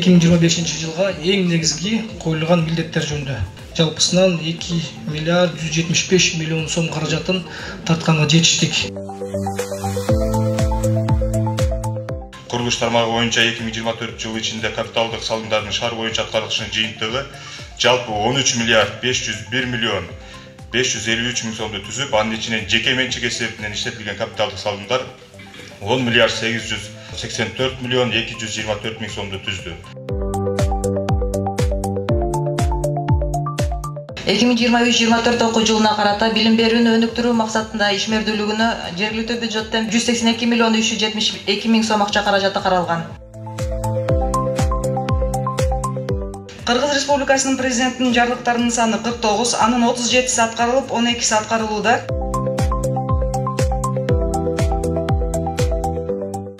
2025 жылга эң негизги коюлган милдеттер жөнүндө жалпысынан 2 миллиард 175 миллион сом каражатын тартканга жетиштик. Курулуш тармагы боюнча 2024 жыл ичинде капиталдык салымдардын шаар боюнча аткарылышынын жыйынтыгы жалпы 13 миллиард 501 миллион 553 миң сомду түзүп, анын ичинен жеке менчик эсебинен иштетилген капиталдык салымдар 10 миллиард 884 миллион 224 миң сомду түздү. 2023-24 окуу жылына карата билим берүүнү өнүктүрүү максатында ишмердүүлүгүнө жергиликтүү бюджеттен 182 миллион 372 миң сом акча каражаты каралган. Кыргыз Республикасынын президентинин жарлыктарынын саны 49, анын 37си аткарылып, 12си аткарылууда.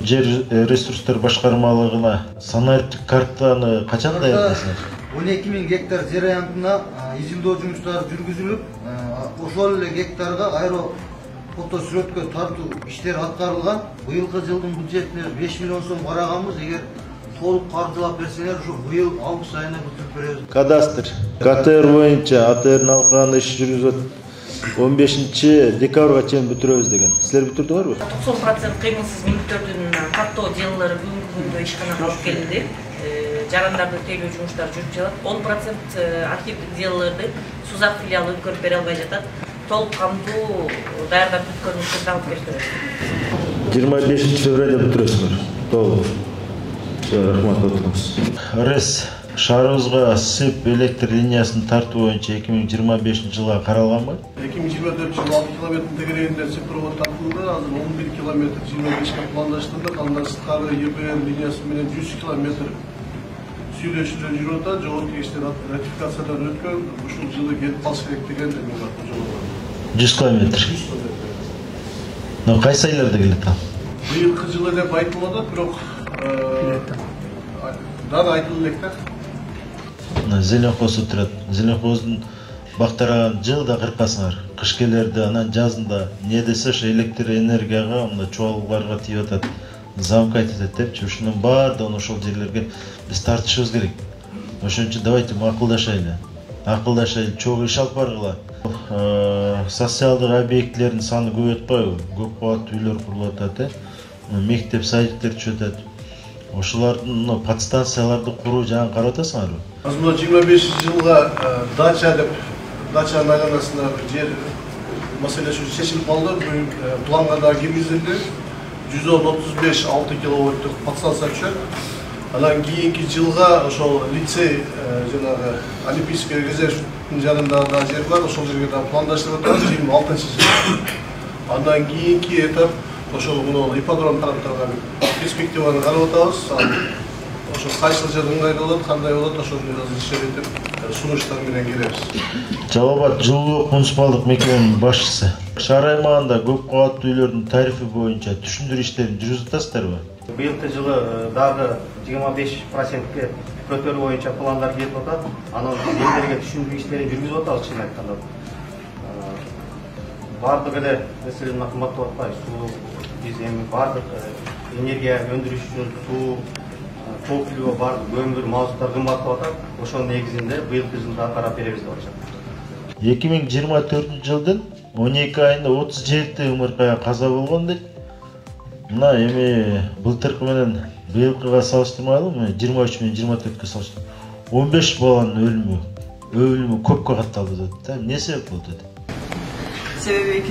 Жер ресурстар башкармалыгына санариптик картаны качан даярдайсыңар? 12 000 гектар жер аянтына изилдөө жумуштары жүргүзүлүп, ошол эле гектарга аэро фотосүрөткө тартуу иштери аткарылган. Быйылкы жылдын бюджетине 5 миллион сом караганбыз. Эгер толук каржылап берсеңер, ушу быйыл август айына бүтүрүп беребиз. Кадастр КТР боюнча АТРдин алкагында иш жүргүзүп 15 декабрга чейин бүтүрөбүз деген. Силер бүтүрдүңөрбү? 90% кыймылсыз мүлктөрдүн каттоо делолору бүгүнкү күндө ишканага алып келинди. Жарандарды тейлөө жумуштары жүрүп жатат. 10% активдик делолорду Сузак филиалы өткөрүп бере албай жатат. Толук камтуу даярдап бүткөнүбүздү алып келип 25 февралда бүтүрөсүңөр. Толук. Рахмат отуңуз. Рес шаарыбызга СЭП электр линиясын тартуу боюнча 2025 жылга каралганбы? 2024 жылы 6 километр тегерегинде СЭП провод тартылды. Азыр 11 километр 25 пландаштырдык. Андан сырткары ЕБР линиясы менен 100 километр сүйлөшүүлөр жүрүп атат. Жогорку кеңештер ратификациядан өткөн. Ушул жылы келип калыш керек деген эме бар. 100 километр. Но кайсы айларда келет ал? Быйылкы жылы деп айтылып атат, бирок дагы айтылып элек да. Зеленхоз турат. Зеленхоздун бактараган жылда кыркасыңар. Кыш келерде, анан жазында не десе ошо электр энергияга, мына чуалууларга тийип атат. Замкайт этет депчи, ушунун баардыгын ошол жерлерге биз тартышыбыз керек. Ошон үчүн давайте акылдашайлы. Акылдашайлы, чогуу иш алып баргыла. Социалдык объектилердин саны көбөйөтпөйбү? Көп кабаттуу үйлөр курулуп атат, мектеп, садиктер түшүп атат. Ошолордун подстанцияларды куруу жагын карап атасыңарбы? Азыр 25 жылга дача деп дачанын айланасында жер маселеси чечилип калды. Планга да киргизилди. 135 6 киловатттык подстанция түшөт. Анан кийинки жылга ошол лицей жанагы Олимпийский резервдин жанында да жер бар. Ошол жерге да пландаштырып атабыз 26-жыл. Андан кийинки этап ошол мына ипподром тараптарга перспективаны карап атабыз. Ошол кайсы жер ыңгайлуулат, кандай болот, ошону азыр иштеп сунуштар менен келебиз. Жалал Абад жылуулук муниципалдык мекеменин башчысы. Шаар аймагында көп кабаттуу үйлөрдүн тарифи боюнча түшүндүрүү иштерин жүргүзүп атасыздарбы? Быйылкы жылы дагы 25%ке көтөрүү боюнча пландар келип атат. Анан биз элдерге түшүндүрүү иштерин жүргүзүп атабыз, чын айтканда. Бардык эле маселени кымбаттап атпайбыз. Суу биз эми бардык энергия өндүрүш үчүн суу, топливо бар, көмүр, мазуттар кымбаттап атат. Ошонун негизинде быйылкы жылда карап беребиз деп атышат. 2024 жылдын 12 айында 37 ымыркая каза болгон дейт. Мына эми былтыркы менен быйылкыга салыштырмайлы, 23 менен 24-кө салыштырып 15 баланын өлүмү көпкө катталды дейт. Эмне себеп болду дейт? Себеби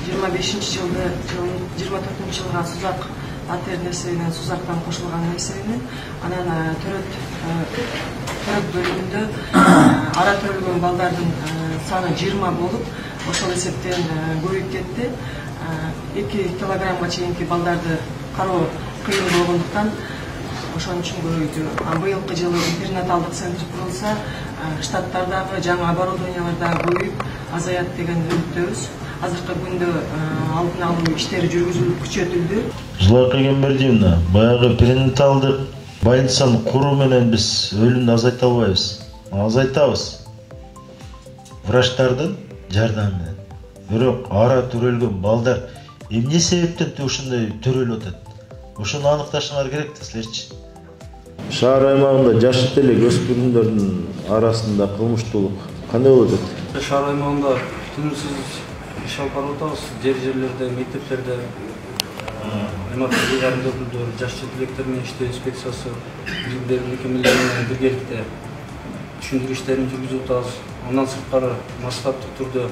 2025 жылды 24 жылга Сузак АТР эсебинен Сузактан кошулган эсебинен анан төрөт бөлүмүндө ара төрөлгөн балдардын саны 20 болуп, ошол эсептен көбөйүп кетти. 2 килограммга чейинки балдарды кароо кыйын болгондуктан ошон үчүн көбөйдү. Быйылкы жылы перинаталдык центр курулса, штаттардагы жаңы оборудованиялар дагы көбөйүп, азаят деген үмүттөбүз. Азыркы күндө алдын алуу иштери жүргүзүлүп күчөтүлдү. Зулайка Эмердиевна, баягы перинаталдык больницаны куруу менен биз өлүмдү азайта албайбыз. Азайтабыз. Врачтардын жардамы менен. Бирок ара төрөлгөн балдар эмне себептен ушундай төрөлүп атат? Ошону аныкташыңар керек да силерчи. Шаар аймагында жаш элек өспүрүмдөрдүн арасында кылмыштуулук кандай болуп атат? Шаар аймагында тынымсыз иш алып барып атабыз. Жерлерде, мектептерде, аймактык ыйгарым өкүлдөрү, жаш жетелектер менен иштөө инспекциясы биздер мекемелер менен биргеликте түшүндүрүү иштерин жүргүзүп атабыз. Андан сырткары массаттык түрдө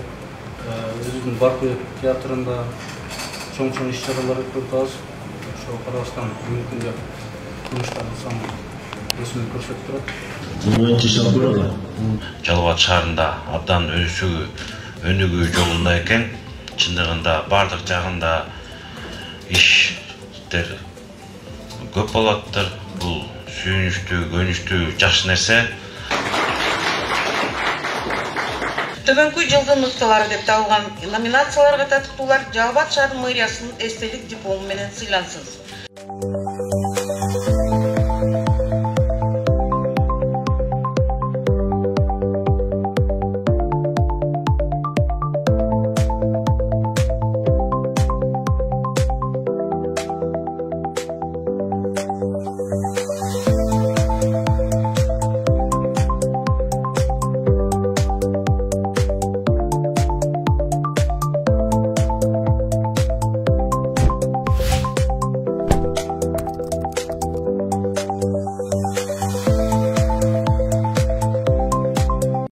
өзүбүздүн Баркы театрында чоң иш-чаралар өткөрүп атабыз. Ошого карабастан бүгүнкү күндө кылмыштардын саны өсүп көрсөтүп турат. Мынча иш алып барабы? Жалал Абад шаарында абдан өнүгүү жолунда экен. Чындыгында бардык жагында иштер көп болоттур. Бул сүйүнүчтүү, көнүчтүү, жакшы нерсе. Төмөнкү жылдын ыктылары деп табылган номинацияларга татыктуулар Жалал Абад шаарынын мэриясынын эстелик диплому менен сыйлансын.